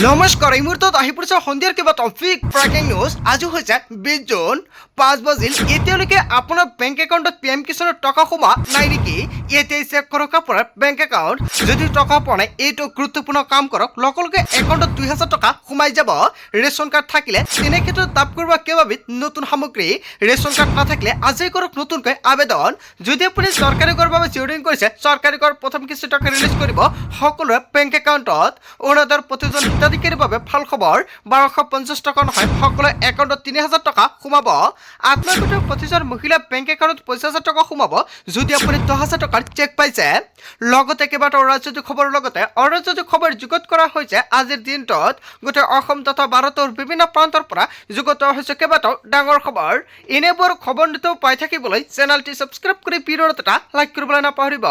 নমস্কাৰ এই মুহূৰ্তত আহি পৰিছে সন্ধিয়াৰ কিবা টপিক ব্ৰেকিং নিউজ আজি হৈছে 20 জুন 5 বাজিল এতিয়ালৈকে আপোনাৰ বেংক একাউণ্টত পিএম কিষাণৰ টকা সোমোৱা নাই নেকি এতিয়া চেক কৰক আপোনাৰ বেংক একাউণ্ট যদি টকা পোৱা নাই এইটো গুৰুত্বপূৰ্ণ কাম কৰক লগে একাউণ্টত 2000 টকা সোমাই যাব ৰেচন কাৰ্ড থাকিলে তেনে ক্ষেত্ৰত লাভ কৰিব কেইবাবিধ নতুন সামগ্ৰী ৰেচন কাৰ্ড নাথাকিলে আজিয়ে কৰক নতুনকৈ আবেদন যদি আপুনি চৰকাৰী কৰৰ বাবে জিঅ'ৰিং কৰিছে চৰকাৰী কৰ প্ৰথম কিস্তি টকা ৰিলিজ কৰিব সকলোৰে বেংক একাউণ্টত অৰুণোদয়ৰ প্ৰতিজন হিতাধিকাৰীৰ বাবে ভাল খবৰ 1250 টকা নহয় সকলো একাউণ্টত 3000 টকা সোমাব আত্মগোটৰ প্ৰতিজন মহিলা বেংক একাউণ্টত 50000 টকা সোমাব যদি আপুনি 10000 টকাৰ চেক পাইছে লগতে কেইবাটাও ৰাজনৈতিক খবৰৰ লগতে অৰাজনৈতিক খবৰ যুগত কৰা হৈছে আজিৰ দিনটোত গোটেই অসম তথা ভাৰতৰ বিভিন্ন প্ৰান্তৰ পৰা যুগত হৈছে কেইবাটাও ডাঙৰ খবৰ এনেবোৰ খবৰ নিতৌ পাই থাকিবলৈ চেনেলটি সাবস্ক্ৰাইব কৰি ভিডিঅ'ত এটা লাইক কৰিবলৈ নাপাহৰিব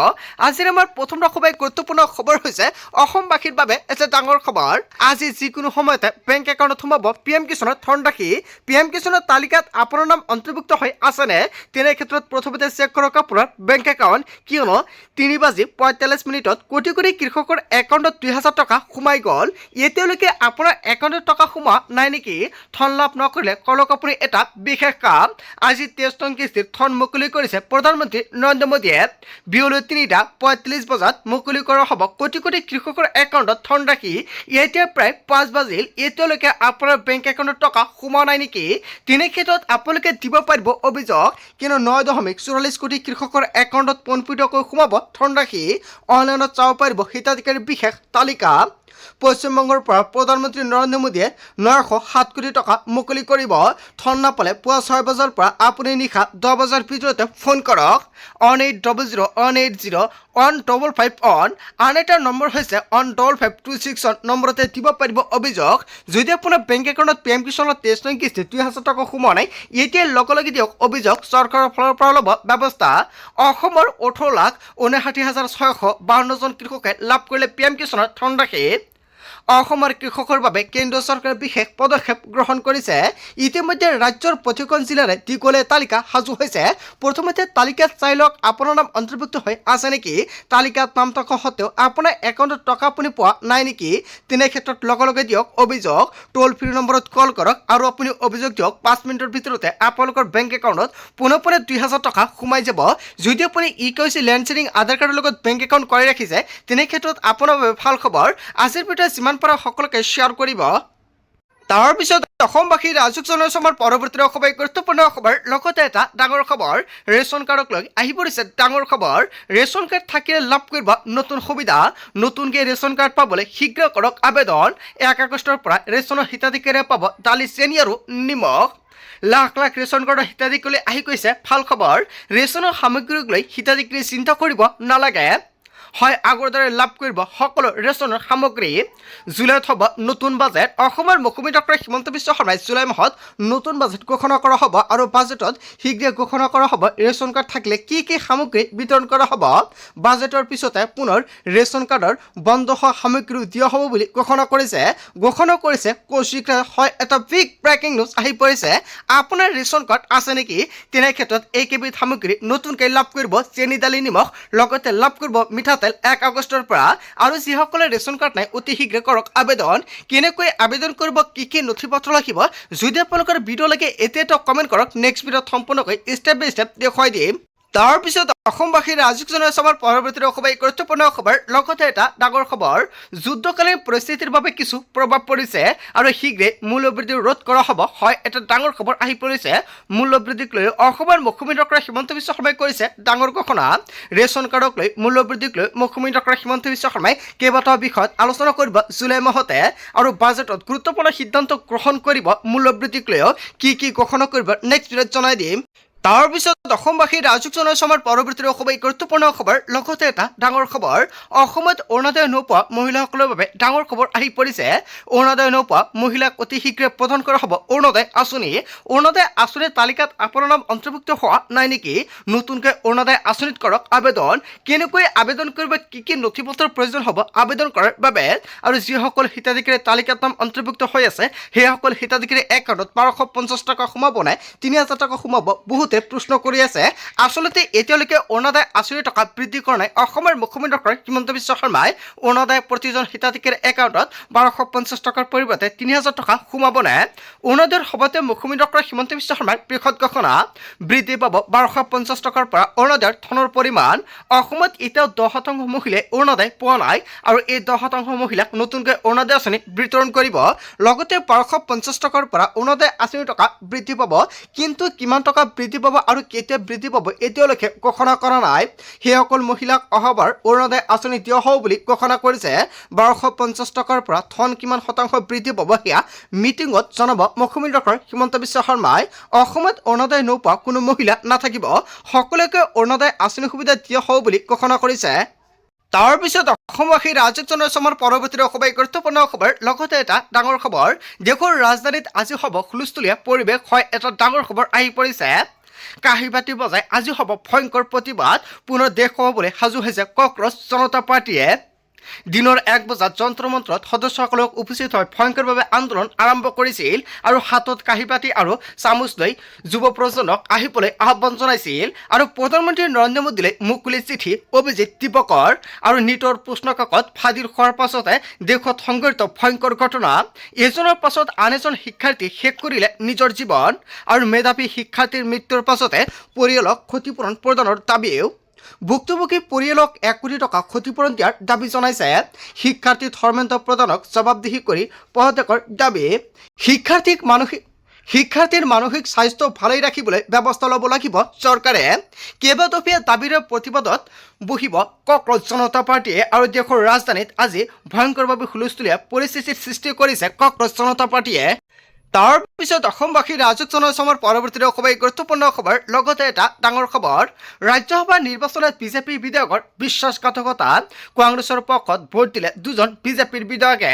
আজিৰ আমাৰ প্ৰথম খুবেই গুৰুত্বপূৰ্ণ খবৰ হৈছে অসমবাসীৰ বাবে এটা ডাঙৰ খবৰ আজি যিকোনো সময়তে বেংক একাউণ্টত সোমাব পিএম কিষাণৰ ধনৰাশি পিএম কিষাণৰ তালিকাত আপোনাৰ নাম অন্তৰ্ভুক্ত হৈ আছেনে তেনে ক্ষেত্ৰত প্ৰথমতে চেক কৰক আপোনাৰ বেংক একাউণ্ট কিয়নো 3:45 কোটি কোটি কৃষকৰ একাউণ্টত 2000 টকা সোমাই গ'ল এতিয়ালৈকে আপোনাৰ একাউণ্টত টকা সোমোৱা নাই নেকি ধন লাভ নকৰিলে কৰক আপুনি এটা বিশেষ কাম আজি 23 নং কিস্তিৰ ধন মুকলি কৰিছে প্ৰধানমন্ত্ৰী নৰেন্দ্ৰ মোদীয়ে বিয়লি 3:35 বজাত মুকলি কৰা হ'ব কোটি কোটি কৃষকৰ একাউণ্টত ধনৰাশি এতিয়া প্ৰায় 5 বাজিল এতিয়ালৈকে আপোনাৰ বেংক একাউণ্টত টকা সোমোৱা নাই নেকি তেনে ক্ষেত্ৰত আপোনালোকে দিব পাৰিব অভিযোগ কিন্তু 9.44 কোটি কৃষকৰ একাউণ্টত পোনপটীয়াকৈ সোমাব ধনৰাশি অনলাইনত চাব পাৰিব হিতাধিকাৰীৰ বিশেষ তালিকা পশ্চিমবংগৰ পৰা প্ৰধানমন্ত্ৰী নৰেন্দ্ৰ মোদীয়ে 907 কোটি টকা মুকলি কৰিব ধন নাপালে পুৱা 6 বজাৰ পৰা আপুনি নিশা 10 বজাৰ ভিতৰতে ফোন কৰক 1800-180-155 আন এটা নম্বৰ হৈছে 15526 নম্বৰতে দিব পাৰিব অভিযোগ যদি আপোনাৰ বেংক একাউণ্টত পিএম কিষাণৰ 23 নং কিস্তি 2000 টকা সোমোৱা নাই এতিয়া লগে দিয়ক অভিযোগ চৰকাৰৰ ফালৰ পৰা ল'ব ব্যৱস্থা অসমৰ 18,59,652 জন কৃষকে লাভ কৰিলে পিএম কিষাণৰ ধনৰাশি অসমৰ কৃষকৰ বাবে কেন্দ্ৰীয় চৰকাৰে বিশেষ পদক্ষেপ গ্ৰহণ কৰিছে ইতিমধ্যে ৰাজ্যৰ প্ৰতিখন জিলাৰে দীঘলীয়া তালিকা সাজু হৈছে প্ৰথমতে তালিকাত চাই লওক আপোনাৰ নাম অন্তৰ্ভুক্ত হৈ আছে নেকি তালিকাত নাম থকা সত্ত্বেও আপোনাৰ একাউণ্টত টকা আপুনি পোৱা নাই নেকি তেনে ক্ষেত্ৰত লগে দিয়ক অভিযোগ টোল ফ্ৰী নম্বৰত কল কৰক আৰু আপুনি অভিযোগ দিয়ক 5 মিনিটৰ ভিতৰতে আপোনালোকৰ বেংক একাউণ্টত পুনঃ 2000 টকা সোমাই যাব যদি আপুনি ইকেৱাইচি লেণ্ড শেয়াৰিং আধাৰ কাৰ্ডৰ লগত বেংক একাউণ্ট কৰি ৰাখিছে তেনে ক্ষেত্ৰত আপোনাৰ বাবে ভাল খবৰ আজিৰ ভিডিঅ'ত যিমান পৰা সকলোকে শ্বেয়াৰ কৰিব তাৰ পিছত অসমবাসী ৰাজুক জনসমাৰ পৰৱৰ্তী খুবেই গুৰুত্বপূৰ্ণ খবৰ লগতে এটা ডাঙৰ খবৰ ৰেচন কাৰ্ডক লৈ আহি পৰিছে ডাঙৰ খবৰ ৰেচন কাৰ্ড থাকিলে লাভ কৰিব নতুন সুবিধা নতুনকৈ ৰেচন কাৰ্ড পাবলৈ শীঘ্ৰ কৰক আবেদন 1 আগষ্টৰ পৰা ৰেচনৰ হিতাধিকাৰীয়ে পাব দালি চেনি আৰু নিমখ লাখ লাখ ৰেচন কাৰ্ডৰ হিতাধিকাৰীলৈ আহি গৈছে ভাল খবৰ ৰেচনৰ সামগ্ৰীক লৈ হিতাধিকাৰী চিন্তা কৰিব নালাগে হয় আগৰ দৰে লাভ কৰিব সকলো ৰেচনৰ সামগ্ৰী জুলাইত হ'ব নতুন বাজেট অসমৰ মুখ্যমন্ত্ৰী ডক্টৰ হিমন্ত বিশ্ব শৰ্মাই জুলাই মাহত নতুন বাজেট ঘোষণা কৰা হ'ব আৰু বাজেটত শীঘ্ৰে ঘোষণা কৰা হ'ব ৰেচন কাৰ্ড থাকিলে কি সামগ্ৰী বিতৰণ কৰা হ'ব বাজেটৰ পিছতে পুনৰ ৰেচন কাৰ্ডৰ বন্ধ হোৱা সামগ্ৰী দিয়া হ'ব বুলি ঘোষণা কৰিছে কৌশিক হয় এটা বিগ ব্ৰেকিং নিউজ আহি পৰিছে আপোনাৰ ৰেচন কাৰ্ড আছে নেকি তেনে ক্ষেত্ৰত এইকেইবিধ সামগ্ৰী নতুনকৈ লাভ কৰিব চেনি দালি নিমখ লগতে লাভ কৰিব মিঠাতেল 1 আগষ্টৰ পৰা আৰু যিসকলে ৰেচন কাৰ্ড নাই অতি শীঘ্ৰে কৰক আবেদন কেনেকৈ আবেদন কৰিব কি নথি পত্ৰ লাগিব যদি আপোনালোকৰ ভিডিঅ' লাগে এতিয়াতো কমেণ্ট কৰক নেক্সট ভিডিঅ'ত সম্পূৰ্ণকৈ ষ্টেপ বাই ষ্টেপ দেখুৱাই দিম তাৰপিছত অসমবাসী ৰাজুক জনসমাৰ পৰৱৰ্তী খুবেই গুৰুত্বপূৰ্ণ খবৰ লগতে এটা ডাঙৰ খবৰ যুদ্ধকালীন পৰিস্থিতিৰ বাবে কিছু প্ৰভাৱ পৰিছে আৰু শীঘ্ৰে মূল্যবৃদ্ধি ৰোধ কৰা হ'ব হয় এটা ডাঙৰ খবৰ আহি পৰিছে মূল্যবৃদ্ধিক লৈ অসমৰ মুখ্যমন্ত্ৰী ডক্টৰ হিমন্ত বিশ্ব শৰ্মাই কৰিছে ডাঙৰ ঘোষণা ৰেচন কাৰ্ডক লৈ মূল্যবৃদ্ধিক লৈ মুখ্যমন্ত্ৰী ডক্টৰ হিমন্ত বিশ্ব শৰ্মাই কেইবাটাও বিষয়ত আলোচনা কৰিব জুলাই মাহতে আৰু বাজেটত গুৰুত্বপূৰ্ণ সিদ্ধান্ত গ্ৰহণ কৰিব মূল্যবৃদ্ধিক লৈও কি ঘোষণা কৰিব নেক্সট ভিডিঅ'ত জনাই দিম তাৰপিছত অসমবাসী ৰাজুক জনসমাৰ পৰৱৰ্তী খুবেই গুৰুত্বপূৰ্ণ খবৰ লগতে এটা ডাঙৰ খবৰ অসমত অৰুণোদয় নোপোৱা মহিলাসকলৰ বাবে ডাঙৰ খবৰ আহি পৰিছে অৰুণোদয় নোপোৱা মহিলাক অতি শীঘ্ৰে প্ৰদান কৰা হ'ব অৰুণোদয় আঁচনিৰ তালিকাত আপোনাৰ নাম অন্তৰ্ভুক্ত হোৱা নাই নেকি নতুনকৈ অৰুণোদয় আঁচনিত কৰক আবেদন কেনেকৈ আবেদন কৰিব কি নথি পত্ৰৰ প্ৰয়োজন হ'ব আবেদন কৰাৰ বাবে আৰু যিসকল হিতাধিকাৰীৰ তালিকাত নাম অন্তৰ্ভুক্ত হৈ আছে সেইসকল হিতাধিকাৰীৰ একাউণ্টত 1250 টকা সোমাব নাই 3000 টকা সোমাব বহুতে বহুতে প্ৰশ্ন কৰি আছে আচলতে এতিয়ালৈকে অৰুণোদয় আঁচনিৰ টকা বৃদ্ধি কৰা নাই অসমৰ মুখ্যমন্ত্ৰী ডক্টৰ হিমন্ত বিশ্ব শৰ্মাই অৰুণোদয় প্ৰতিজন হিতাধিকাৰীৰ একাউণ্টত 1250 টকাৰ পৰিৱৰ্তে 3000 টকা সোমাবনে অৰুণোদয়ৰ সভাতে মুখ্যমন্ত্ৰী ডক্টৰ হিমন্ত বিশ্ব শৰ্মাৰ বৃহৎ ঘোষণা বৃদ্ধি পাব 1250 টকাৰ পৰা অৰুণোদয়ৰ ধনৰ পৰিমাণ অসমত এতিয়াও 10% মহিলাই অৰুণোদয় পোৱা নাই আৰু এই 10% মহিলাক নতুনকৈ অৰুণোদয় আঁচনি বিতৰণ কৰিব লগতে 1250 টকাৰ পৰা অৰুণোদয় আঁচনিৰ টকা বৃদ্ধি পাব কিন্তু কিমান টকা বৃদ্ধি পাব আৰু কেতিয়া বৃদ্ধি পাব এতিয়ালৈকে ঘোষণা কৰা নাই সেইসকল মহিলাক অহাবাৰ অৰুণোদয় আঁচনি দিয়া হ'ব বুলি ঘোষণা কৰিছে 1250 টকাৰ পৰা ধন কিমান শতাংশ বৃদ্ধি পাব সেয়া মিটিঙত জনাব মুখ্যমন্ত্ৰী ডক্টৰ হিমন্ত বিশ্ব শৰ্মাই অসমত অৰুণোদয় নোপোৱা কোনো মহিলা নাথাকিব সকলোকে অৰুণোদয় আঁচনি সুবিধা দিয়া হ'ব বুলি ঘোষণা কৰিছে তাৰ পিছত অসমবাসী ৰাজকজনৰ সমৰ পৰৱৰ্তী খুবেই গুৰুত্বপূৰ্ণ খবৰ লগতে এটা ডাঙৰ খবৰ দেশৰ ৰাজধানীত আজি হ'ব হুলস্থুলীয়া পৰিৱেশ হয় এটা ডাঙৰ খবৰ আহি পৰিছে কাঁহী বাতি বজাই আজি হ'ব ভয়ংকৰ প্ৰতিবাদ পুনৰ দেশ হ'বলৈ সাজু হৈছে কক্ৰচ জনতা পাৰ্টীয়ে দিনৰ 1 বজাত যন্ত্ৰ মন্ত্ৰত সদস্যসকলক উপস্থিত হৈ ভয়ংকৰভাৱে আন্দোলন আৰম্ভ কৰিছিল আৰু হাতত কাঁহী বাতি আৰু চামুচ লৈ যুৱ প্ৰজন্মক আহিবলৈ আহ্বান জনাইছিল আৰু প্ৰধানমন্ত্ৰী নৰেন্দ্ৰ মোদীলৈ মুকলি চিঠি অভিজিত দীপকৰ আৰু নিটৰ প্ৰশ্নকাকত ফাদিল হোৱাৰ পাছতে দেশত সংঘটিত ভয়ংকৰ ঘটনা এজনৰ পাছত আন এজন শিক্ষাৰ্থী শেষ কৰিলে নিজৰ জীৱন আৰু মেধাৱী শিক্ষাৰ্থীৰ মৃত্যুৰ পাছতে পৰিয়ালক ক্ষতিপূৰণ প্ৰদানৰ দাবীও ভুক্তভোগী পৰিয়ালক 1 কোটি টকা ক্ষতিপূৰণ দিয়াৰ দাবী জনাইছে শিক্ষাৰ্থী ধৰ্মেন্দ্ৰ প্ৰধানক জবাবদিহি কৰি পদত্যাগৰ দাবী শিক্ষাৰ্থীৰ মানসিক স্বাস্থ্য ভালেই ৰাখিবলৈ ব্যৱস্থা ল'ব লাগিব চৰকাৰে কেইবাদফীয়া দাবীৰে প্ৰতিবাদত বহিব কক্ৰচ জনতা পাৰ্টীয়ে আৰু দেশৰ ৰাজধানীত আজি ভয়ংকৰভাৱে হুলস্থুলীয়া পৰিস্থিতিৰ সৃষ্টি কৰিছে কক্ৰচ জনতা পাৰ্টীয়ে তাৰ পিছত অসমবাসী ৰাজকজনৰ সমৰ পৰৱৰ্তী খুবেই গুৰুত্বপূৰ্ণ খবৰ লগতে এটা ডাঙৰ খবৰ ৰাজ্যসভা নিৰ্বাচনত বিজেপি বিধায়কৰ বিশ্বাসঘাতকতা কংগ্ৰেছৰ পক্ষত ভোট দিলে দুজন বিজেপিৰ বিধায়কে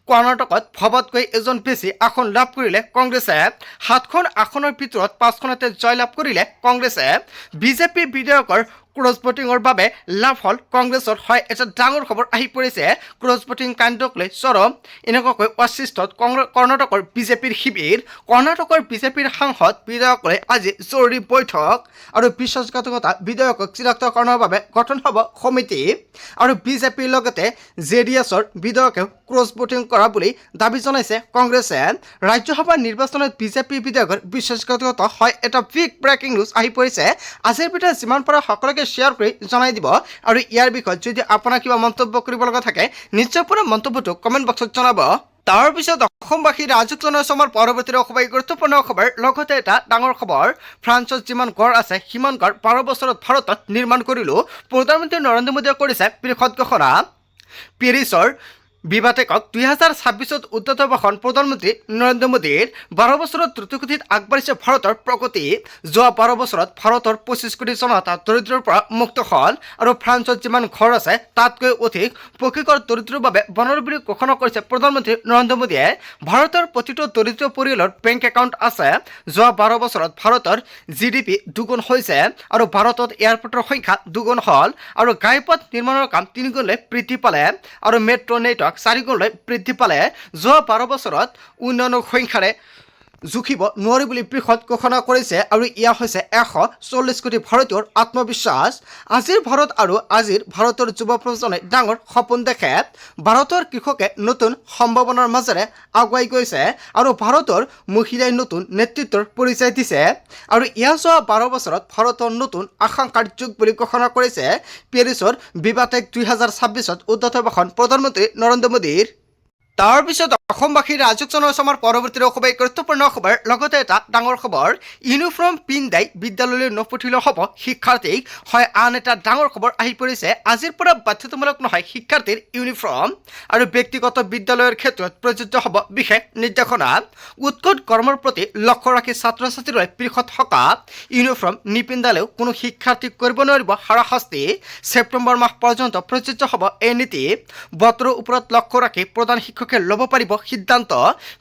কৰ্ণাটকত ভবতকৈ এজন বেছি আসন লাভ কৰিলে কংগ্ৰেছে 7খন আসনৰ ভিতৰত 5খনতে জয়লাভ কৰিলে কংগ্ৰেছে বিজেপি বিধায়কৰ ক্ৰছ ভোটিঙৰ বাবে লাভ হ'ল কংগ্ৰেছৰ হয় এটা ডাঙৰ খবৰ আহি পৰিছে ক্ৰছ ভোটিং কাণ্ডক লৈ চৰম এনেকুৱাকৈ অশিষ্টত কৰ্ণাটকৰ বিজেপিৰ শিবিৰ কৰ্ণাটকৰ বিজেপিৰ সাংসদ বিধায়কলৈ আজি জৰুৰী বৈঠক আৰু বিশ্বাসঘাতকতা বিধায়কক চিনাক্তকৰণৰ বাবে গঠন হ'ব সমিতি আৰু বিজেপিৰ লগতে জেডিএছৰ বিধায়কেও ক্ৰছ ভোটিং কৰা বুলি দাবী জনাইছে কংগ্ৰেছে ৰাজ্যসভা নিৰ্বাচনত বিজেপি বিধায়কৰ বিশ্বাসঘাতকতা হয় এটা বিগ ব্ৰেকিং নিউজ আহি পৰিছে আজিৰ ভিতৰত যিমান পৰা সকলোকে শ্বেয়াৰ কৰি জনাই দিব আৰু ইয়াৰ বিষয়ত যদি আপোনাৰ কিবা মন্তব্য কৰিব লগা থাকে নিশ্চয় পুনৰ মন্তব্যটো কমেণ্ট বক্সত জনাব তাৰ পিছত অসমবাসী ৰাজকজনৰ সমৰ পৰৱৰ্তী খুবেই গুৰুত্বপূৰ্ণ খবৰ লগতে এটা ডাঙৰ খবৰ ফ্ৰান্সত যিমান গড় আছে সিমান গড় 12 বছৰত ভাৰতত নিৰ্মাণ কৰিলো প্ৰধানমন্ত্ৰী নৰেন্দ্ৰ মোদীয়ে কৰিছে বৃহৎ ঘোষণা পেৰিছৰ বিবাদেকক 2026ত উদ্বোধন ভাষণ প্ৰধানমন্ত্ৰী নৰেন্দ্ৰ মোদীৰ 12 বছৰত দ্ৰুতগতিত আগবাঢ়িছে ভাৰতৰ প্ৰগতি যোৱা 12 বছৰত ভাৰতৰ 25 কোটি জনতা দৰিদ্ৰৰ পৰা মুক্ত হ'ল আৰু ফ্ৰান্সত যিমান ঘৰ আছে তাতকৈ অধিক পকীঘৰ দৰিদ্ৰৰ বাবে বনৰ বুলি ঘোষণা কৰিছে প্ৰধানমন্ত্ৰী নৰেন্দ্ৰ মোদীয়ে ভাৰতৰ প্ৰতিটো দৰিদ্ৰ পৰিয়ালৰ বেংক একাউণ্ট আছে যোৱা 12 বছৰত ভাৰতৰ জিডিপি দুগুণ হৈছে আৰু ভাৰতত এয়াৰপৰ্টৰ সংখ্যা দুগুণ হ'ল আৰু ঘাইপথ নিৰ্মাণৰ কাম 3 গুণলৈ বৃদ্ধি পালে আৰু মেট্ৰ' নেটৱৰ্ক 4 গুণলৈ বৃদ্ধি পালে যোৱা 12 বছৰত উন্নয়নৰ সংখ্যাৰে জুখিব নোৱাৰি বুলি বৃহৎ ঘোষণা কৰিছে আৰু ইয়া হৈছে 140 কোটি ভাৰতীয়ৰ আত্মবিশ্বাস আজিৰ ভাৰত আৰু আজিৰ ভাৰতৰ যুৱ প্ৰজন্মই ডাঙৰ সপোন দেখে ভাৰতৰ কৃষকে নতুন সম্ভাৱনাৰ মাজেৰে আগুৱাই গৈছে আৰু ভাৰতৰ মহিলাই নতুন নেতৃত্বৰ পৰিচয় দিছে আৰু ইয়া যোৱা 12 বছৰত ভাৰতৰ নতুন আকাংক্ষাৰ যুগ বুলি ঘোষণা কৰিছে পেৰিছৰ বিবাদেক 2026ত উদ্বোধন ভাষণ প্ৰধানমন্ত্ৰী নৰেন্দ্ৰ মোদীৰ তাৰ পিছত অসমবাসী ৰাজকজনৰ সমৰ পৰৱৰ্তী খুবেই গুৰুত্বপূৰ্ণ খবৰ লগতে এটা ডাঙৰ খবৰ ইউনিফৰ্ম পিন্ধাই বিদ্যালয়লৈ নপঠিলেও হ'ব শিক্ষাৰ্থীক হয় আন এটা ডাঙৰ খবৰ আহি পৰিছে আজিৰ পৰা বাধ্যতামূলক নহয় শিক্ষাৰ্থীৰ ইউনিফৰ্ম আৰু ব্যক্তিগত বিদ্যালয়ৰ ক্ষেত্ৰত প্ৰযোজ্য হ'ব বিশেষ নিৰ্দেশনা উৎকট গৰমৰ প্ৰতি লক্ষ্য ৰাখি ছাত্ৰ ছাত্ৰীলৈ বৃহৎ সকাহ ইউনিফৰ্ম নিপিন্ধালেও কোনো শিক্ষাৰ্থীক কৰিব নোৱাৰিব হাৰাশাস্তি ছেপ্টেম্বৰ মাহ পৰ্যন্ত প্ৰযোজ্য হ'ব এই নীতি বতৰৰ ওপৰত লক্ষ্য ৰাখি প্ৰধান শিক্ষকে ল'ব পাৰিব সিদ্ধান্ত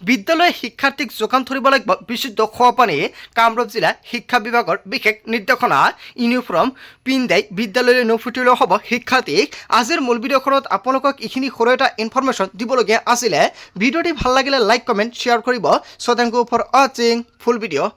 বিদ্যালয়ে শিক্ষাৰ্থীক যোগান ধৰিব লাগিব বিশুদ্ধ খোৱা পানী কামৰূপ জিলা শিক্ষা বিভাগৰ বিশেষ নিৰ্দেশনা ইউনিফৰ্ম পিন্ধাই বিদ্যালয়লৈ নপঠিলেও হ'ব শিক্ষাৰ্থীক আজিৰ মূল ভিডিঅ'খনত আপোনালোকক এইখিনি সৰু এটা ইনফৰমেশ্যন দিবলগীয়া আছিলে ভিডিঅ'টি ভাল লাগিলে লাইক কমেণ্ট শ্বেয়াৰ কৰিব চ' থেংক ইউ ফৰ ৱাচিং ফুল ভিডিঅ'